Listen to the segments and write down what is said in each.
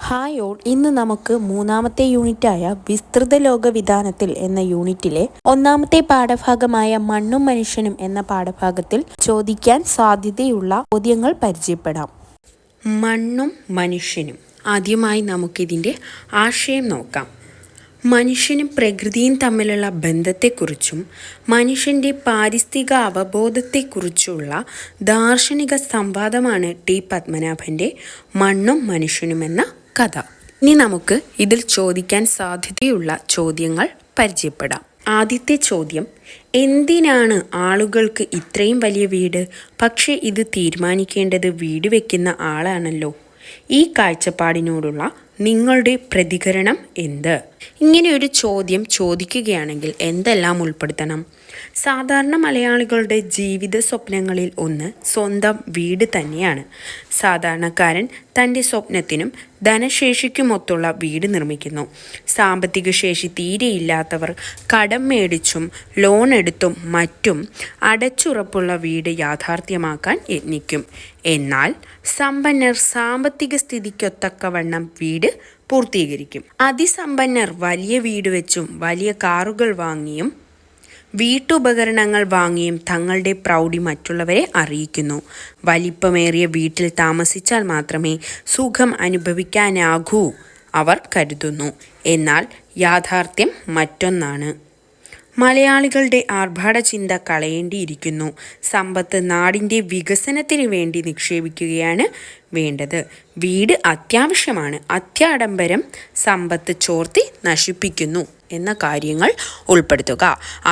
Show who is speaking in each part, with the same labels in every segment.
Speaker 1: Hi all, ഇന്ന് നമുക്ക് മൂന്നാമത്തെ യൂണിറ്റായ വിസ്തൃത ലോക വിധാനത്തിൽ എന്ന യൂണിറ്റിലെ ഒന്നാമത്തെ പാഠഭാഗമായ മണ്ണും മനുഷ്യനും എന്ന പാഠഭാഗത്തിൽ ചോദിക്കാൻ സാധ്യതയുള്ള ചോദ്യങ്ങൾ പരിചയപ്പെടാം. മണ്ണും മനുഷ്യനും. ആദ്യമായി നമുക്കിതിൻ്റെ ആശയം നോക്കാം. മനുഷ്യനും പ്രകൃതിയും തമ്മിലുള്ള ബന്ധത്തെക്കുറിച്ചും മനുഷ്യൻ്റെ പാരിസ്ഥിതിക അവബോധത്തെക്കുറിച്ചുള്ള ദാർശനിക സംവാദമാണ് ടി പത്മനാഭൻ്റെ മണ്ണും മനുഷ്യനും എന്ന കഥ. ഇനി നമുക്ക് ഇതിൽ ചോദിക്കാൻ സാധ്യതയുള്ള ചോദ്യങ്ങൾ പരിചയപ്പെടാം. ആദ്യത്തെ ചോദ്യം, എന്തിനാണ് ആളുകൾക്ക് ഇത്രയും വലിയ വീട്? പക്ഷേ ഇത് തീരുമാനിക്കേണ്ടത് വീട് വെക്കുന്ന ആളാണല്ലോ. ഈ കാഴ്ചപ്പാടിനോടുള്ള നിങ്ങളുടെ പ്രതികരണം എന്ത്? ഇങ്ങനെ ഒരു ചോദ്യം ചോദിക്കുകയാണെങ്കിൽ എന്തെല്ലാം ഉൾപ്പെടുത്തണം? സാധാരണ മലയാളികളുടെ ജീവിത സ്വപ്നങ്ങളിൽ ഒന്ന് സ്വന്തം വീട് തന്നെയാണ്. സാധാരണക്കാരൻ തൻ്റെ സ്വപ്നത്തിനും ധനശേഷിക്കുമൊത്തുള്ള വീട് നിർമ്മിക്കുന്നു. സാമ്പത്തിക ശേഷി തീരെയില്ലാത്തവർ കടം മേടിച്ചും ലോൺ എടുത്തും മറ്റും അടച്ചുറപ്പുള്ള വീട് യാഥാർത്ഥ്യമാക്കാൻ യത്നിക്കും. എന്നാൽ സമ്പന്നർ സാമ്പത്തിക സ്ഥിതിക്കൊത്തക്കവണ്ണം വീട് പൂർത്തീകരിക്കും. അതിസമ്പന്നർ വലിയ വീട് വെച്ചും വലിയ കാറുകൾ വാങ്ങിയും വീട്ടുപകരണങ്ങൾ വാങ്ങിയും തങ്ങളുടെ പ്രൗഢി മറ്റുള്ളവരെ അറിയിക്കുന്നു. വലിപ്പമേറിയ വീട്ടിൽ താമസിച്ചാൽ മാത്രമേ സുഖം അനുഭവിക്കാനാകൂ അവർ കരുതുന്നു. എന്നാൽ യാഥാർത്ഥ്യം മറ്റൊന്നാണ്. മലയാളികളുടെ ആർഭാട ചിന്ത കളയേണ്ടിയിരിക്കുന്നു. സമ്പത്ത് നാടിൻ്റെ വികസനത്തിന് വേണ്ടി നിക്ഷേപിക്കുകയാണ് വേണ്ടത്. വീട് അത്യാവശ്യമാണ്. അത്യാഡംബരം സമ്പത്ത് ചോർത്തി നശിപ്പിക്കുന്നു എന്ന കാര്യങ്ങൾ ഉൾപ്പെടുത്തുക.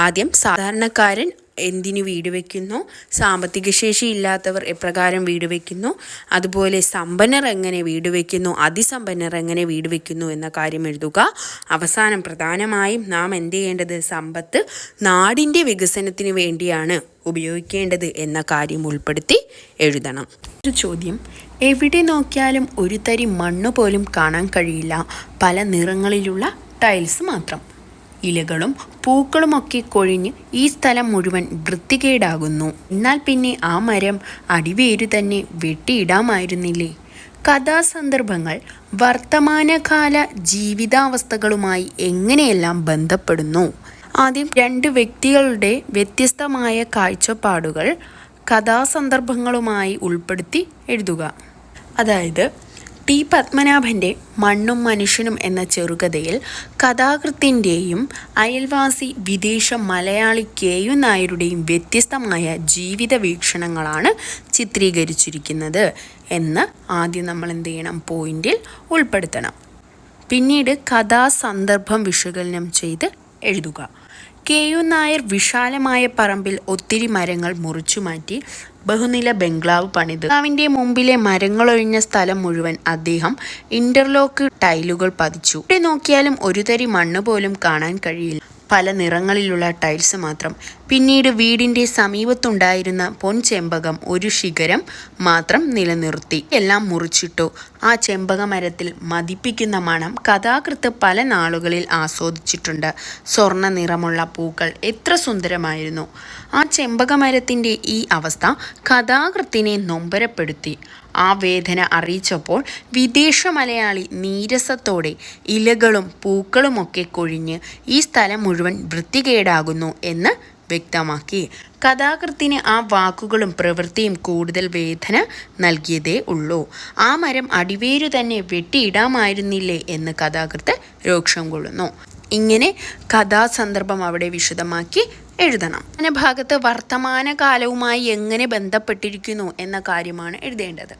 Speaker 1: ആദ്യം സാധാരണക്കാരൻ എന്തിനു വീട് വയ്ക്കുന്നു, സാമ്പത്തിക ശേഷി ഇല്ലാത്തവർ എപ്രകാരം വീട് വയ്ക്കുന്നു, അതുപോലെ സമ്പന്നർ എങ്ങനെ വീട് വയ്ക്കുന്നു, അതിസമ്പന്നർ എങ്ങനെ വീട് വയ്ക്കുന്നു എന്ന കാര്യം എഴുതുക. അവസാനം പ്രധാനമായും നാം എന്ത് ചെയ്യേണ്ടത്? സമ്പത്ത് നാടിൻ്റെ വികസനത്തിന് വേണ്ടിയാണ് ഉപയോഗിക്കേണ്ടത് എന്ന കാര്യം ഉൾപ്പെടുത്തി എഴുതണം. ഒരു ചോദ്യം, എവിടെ നോക്കിയാലും ഒരു തരി മണ്ണ് പോലും കാണാൻ കഴിയില്ല. പല നിറങ്ങളിലുള്ള ടൈൽസ് മാത്രം. ഇലകളും പൂക്കളുമൊക്കെ കൊഴിഞ്ഞ് ഈ സ്ഥലം മുഴുവൻ വൃത്തികേടാകുന്നു. എന്നാൽ പിന്നെ ആ മരം അടിവേരു തന്നെ വെട്ടിയിടാമായിരുന്നില്ലേ? കഥാസന്ദർഭങ്ങൾ വർത്തമാനകാല ജീവിതാവസ്ഥകളുമായി എങ്ങനെയെല്ലാം ബന്ധപ്പെടുന്നു? ആദ്യം രണ്ട് വ്യക്തികളുടെ വ്യത്യസ്തമായ കാഴ്ചപ്പാടുകൾ കഥാസന്ദർഭങ്ങളുമായി ഉൾപ്പെടുത്തി എഴുതുക. അതായത് ടി പത്മനാഭൻ്റെ മണ്ണും മനുഷ്യനും എന്ന ചെറുകഥയിൽ കഥാകൃത്തിൻ്റെയും അയൽവാസി വിദേശ മലയാളി കെ.യു. നായരുടെയും വ്യത്യസ്തമായ ജീവിത വീക്ഷണങ്ങളാണ് ചിത്രീകരിച്ചിരിക്കുന്നത് എന്ന് ആദ്യം നമ്മൾ എന്ത് ചെയ്യണം? പോയിന്റിൽ ഉൾപ്പെടുത്തണം. പിന്നീട് കഥാസന്ദർഭം വിശകലനം ചെയ്ത് എഴുതുക. കെ.യു. നായർ വിശാലമായ പറമ്പിൽ ഒത്തിരി മരങ്ങൾ മുറിച്ചുമാറ്റി ബഹുനില ബംഗ്ലാവ് പണിത്. ബംഗ്ലാവിൻ്റെ മുമ്പിലെ മരങ്ങളൊഴിഞ്ഞ സ്ഥലം മുഴുവൻ അദ്ദേഹം ഇന്റർലോക്ക് ടൈലുകൾ പതിച്ചു. ഇവിടെ നോക്കിയാലും ഒരു തരി മണ്ണ് പോലും കാണാൻ കഴിയില്ല. പല നിറങ്ങളിലുള്ള ടൈൽസ് മാത്രം. പിന്നീട് വീടിൻ്റെ സമീപത്തുണ്ടായിരുന്ന പൊൻചെമ്പകം ഒരു ശിഖരം മാത്രം നിലനിർത്തി. എല്ലാം മുറിച്ചിട്ടു. ആ ചെമ്പക മരത്തിൽ മതിപ്പിക്കുന്ന മണം കഥാകൃത്ത് പല നാളുകളിൽ ആസ്വദിച്ചിട്ടുണ്ട്. സ്വർണ്ണ നിറമുള്ള പൂക്കൾ എത്ര സുന്ദരമായിരുന്നു. ആ ചെമ്പക മരത്തിൻ്റെ ഈ അവസ്ഥ കഥാകൃത്തിനെ നൊമ്പരപ്പെടുത്തി. ആ വേദന അറിയിച്ചപ്പോൾ വിദേശ മലയാളി നീരസത്തോടെ ഇലകളും പൂക്കളുമൊക്കെ കൊഴിഞ്ഞ് ഈ സ്ഥലം മുഴുവൻ വൃത്തികേടാകുന്നു എന്ന് വ്യക്തമാക്കി. കഥാകൃത്തിന് ആ വാക്കുകളും പ്രവൃത്തിയും കൂടുതൽ വേദന നൽകിയതേ ഉള്ളൂ. ആ മരം അടിവേരു തന്നെ വെട്ടിയിടാമായിരുന്നില്ലേ എന്ന് കഥാകൃത്ത് രോക്ഷം കൊള്ളുന്നു. ഇങ്ങനെ കഥാസന്ദർഭം അവിടെ വിശദമാക്കി എഴുതണം. അങ്ങനെ ഭാഗത്ത് വർത്തമാനകാലവുമായി എങ്ങനെ ബന്ധപ്പെട്ടിരിക്കുന്നു എന്ന കാര്യമാണ് എഴുതേണ്ടത്.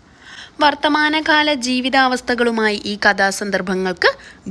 Speaker 1: വർത്തമാനകാല ജീവിതാവസ്ഥകളുമായി ഈ കഥാസന്ദർഭങ്ങൾക്ക്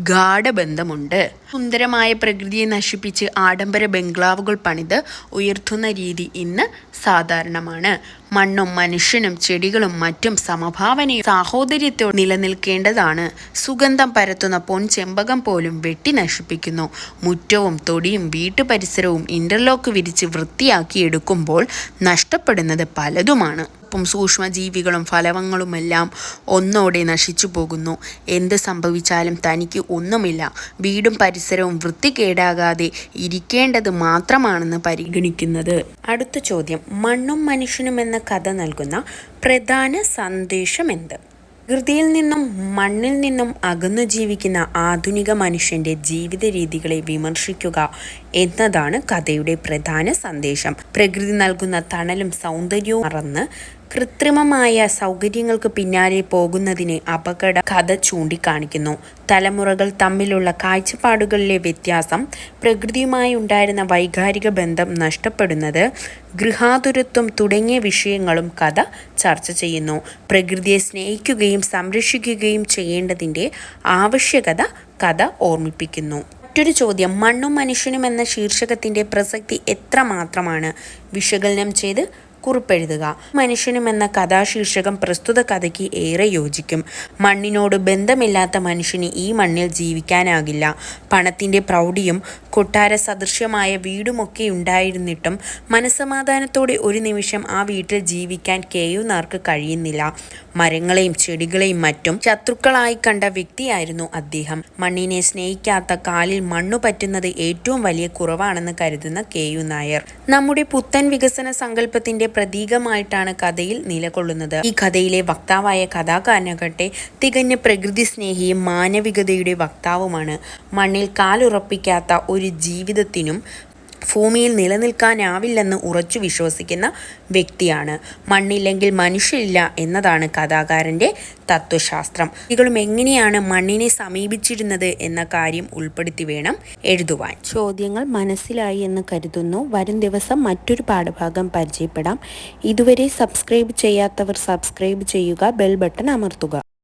Speaker 1: ഗാഢബന്ധമുണ്ട്. സുന്ദരമായ പ്രകൃതിയെ നശിപ്പിച്ച് ആഡംബര ബംഗ്ലാവുകൾ പണിത് ഉയർത്തുന്ന രീതി ഇന്ന് സാധാരണമാണ്. മണ്ണും മനുഷ്യനും ചെടികളും മറ്റും സമഭാവനയും സാഹോദര്യത്തോടെ നിലനിൽക്കേണ്ടതാണ്. സുഗന്ധം പരത്തുന്ന പൊൻചെമ്പകം പോലും വെട്ടി നശിപ്പിക്കുന്നു. മുറ്റവും തൊടിയും വീട്ടുപരിസരവും ഇന്റർലോക്ക് വിരിച്ച് വൃത്തിയാക്കിയെടുക്കുമ്പോൾ നഷ്ടപ്പെടുന്നത് പലതുമാണ്. സൂക്ഷ്മജീവികളും ഫലവങ്ങളുമെല്ലാം ഒന്നോടെ നശിച്ചു പോകുന്നു. എന്ത് സംഭവിച്ചാലും തനിക്ക് ഒന്നുമില്ല. വീടും പരിസരവും വൃത്തികേടാകാതെ ഇരിക്കേണ്ടത് മാത്രമാണെന്ന് പരിഗണിക്കുന്നത്. അടുത്ത ചോദ്യം, മണ്ണും മനുഷ്യനും എന്ന കഥ നൽകുന്ന പ്രധാന സന്ദേശം എന്ത്? പ്രകൃതിയിൽ നിന്നും മണ്ണിൽ നിന്നും അകന്നു ജീവിക്കുന്ന ആധുനിക മനുഷ്യന്റെ ജീവിത രീതികളെ വിമർശിക്കുക എന്നതാണ് കഥയുടെ പ്രധാന സന്ദേശം. പ്രകൃതി നൽകുന്ന തണലും സൗന്ദര്യവും മറന്ന് കൃത്രിമമായ സൗകര്യങ്ങൾക്ക് പിന്നാലെ പോകുന്നതിനെ കഥ ചൂണ്ടിക്കാണിക്കുന്നു. തലമുറകൾ തമ്മിലുള്ള കാഴ്ചപ്പാടുകളിലെ വ്യത്യാസം, പ്രകൃതിയുമായി ഉണ്ടായിരുന്ന വൈകാരിക ബന്ധം നഷ്ടപ്പെടുന്നത്, ഗൃഹാതുരത്വം തുടങ്ങിയ വിഷയങ്ങളും കഥ ചർച്ച ചെയ്യുന്നു. പ്രകൃതിയെ സ്നേഹിക്കുകയും സംരക്ഷിക്കുകയും ചെയ്യേണ്ടതിൻ്റെ ആവശ്യകത കഥ ഓർമ്മിപ്പിക്കുന്നു. മറ്റൊരു ചോദ്യം, മണ്ണും മനുഷ്യനും എന്ന ശീർഷകത്തിൻ്റെ പ്രസക്തി എത്രമാത്രമാണ്? വിശകലനം ചെയ്ത് കുറിപ്പെഴുതുക. മനുഷ്യനും എന്ന കഥാശീർഷകം പ്രസ്തുത കഥയ്ക്ക് ഏറെ യോജിക്കും. മണ്ണിനോട് ബന്ധമില്ലാത്ത മനുഷ്യന് ഈ മണ്ണിൽ ജീവിക്കാനാകില്ല. പണത്തിൻ്റെ പ്രൗഢിയും കൊട്ടാര സദൃശ്യമായ വീടുമൊക്കെ ഉണ്ടായിരുന്നിട്ടും മനസ്സമാധാനത്തോടെ ഒരു നിമിഷം ആ വീട്ടിൽ ജീവിക്കാൻ കേയുന്നാർക്ക് കഴിയുന്നില്ല. മരങ്ങളെയും ചെടികളെയും മറ്റും ശത്രുക്കളായി കണ്ട വ്യക്തിയായിരുന്നു അദ്ദേഹം. മണ്ണിനെ സ്നേഹിക്കാത്ത കാലിൽ മണ്ണു പറ്റുന്നത് ഏറ്റവും വലിയ കുറവാണെന്ന് കരുതുന്ന കെ.യു. നായർ നമ്മുടെ പുത്തൻ വികസന സങ്കല്പത്തിന്റെ പ്രതീകമായിട്ടാണ് കഥയിൽ നിലകൊള്ളുന്നത്. ഈ കഥയിലെ വക്താവായ കഥാകാരനാകട്ടെ തികഞ്ഞ പ്രകൃതി സ്നേഹിയും മാനവികതയുടെ വക്താവുമാണ്. മണ്ണിൽ കാലുറപ്പിക്കാത്ത ഒരു ജീവിതത്തിനും ഭൂമിയിൽ നിലനിൽക്കാനാവില്ലെന്ന് ഉറച്ചു വിശ്വസിക്കുന്ന വ്യക്തിയാണ്. മണ്ണില്ലെങ്കിൽ മനുഷ്യരില്ല എന്നതാണ് കഥാകാരൻ്റെ തത്വശാസ്ത്രം. കുട്ടികളും എങ്ങനെയാണ് മണ്ണിനെ സമീപിച്ചിരുന്നത് എന്ന കാര്യം ഉൾപ്പെടുത്തി വേണം എഴുതുവാൻ. ചോദ്യങ്ങൾ മനസ്സിലായി എന്ന് കരുതുന്നു. വരും ദിവസം മറ്റൊരു പാഠഭാഗം പരിചയപ്പെടാം. ഇതുവരെ സബ്സ്ക്രൈബ് ചെയ്യാത്തവർ സബ്സ്ക്രൈബ് ചെയ്യുക, ബെൽ ബട്ടൺ അമർത്തുക.